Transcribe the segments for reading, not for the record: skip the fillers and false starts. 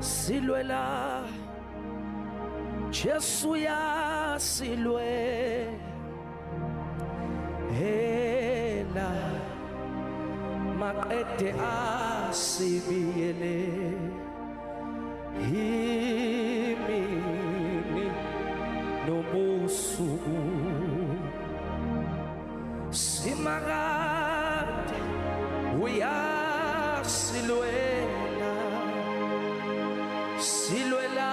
silwela Jesu ya silwela maqede asibiyele imini nobusuku simakade uyasilwela silwela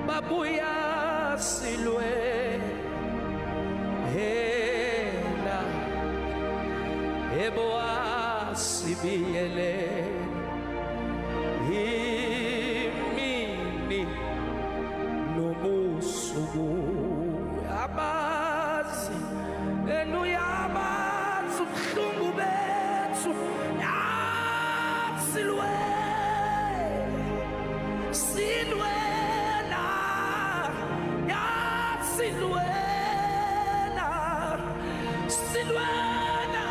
babuya silwela ebo asibiyele imini nobusuku abazi enu yabazi ubuhlungu bethu silwela silwela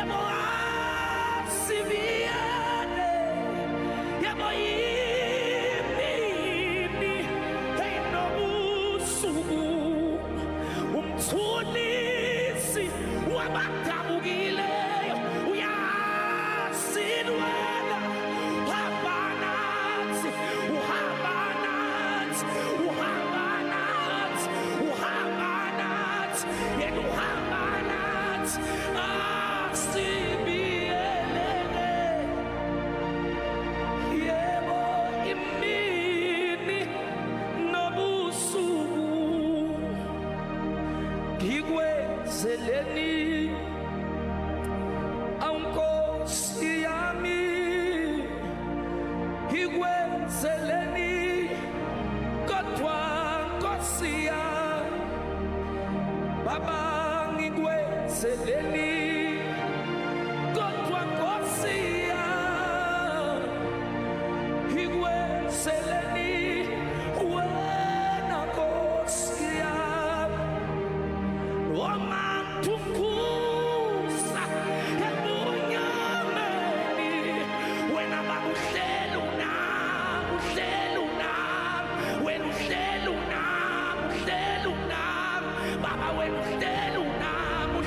ebo asibiyele ebo imini nobusuku umthunisi wabadabukileyo uyasilwela uhamba nathi yena uhamba nathi asibiyelele yebo imini nobusuku ngikwenzeleni awunkosi yami ngikwenzeleni kodwa nkosi yami baba ngikwenzeleni kodwa nkosi yami ngikwenzeleni wena nkosi yami wamantukuza ebunyameni wena babuhleli unami wena uhleli unami baba wena uhleli unami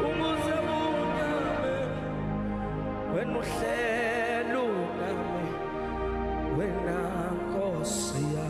umuze bunyame wena uhleli unami wena nkosi yami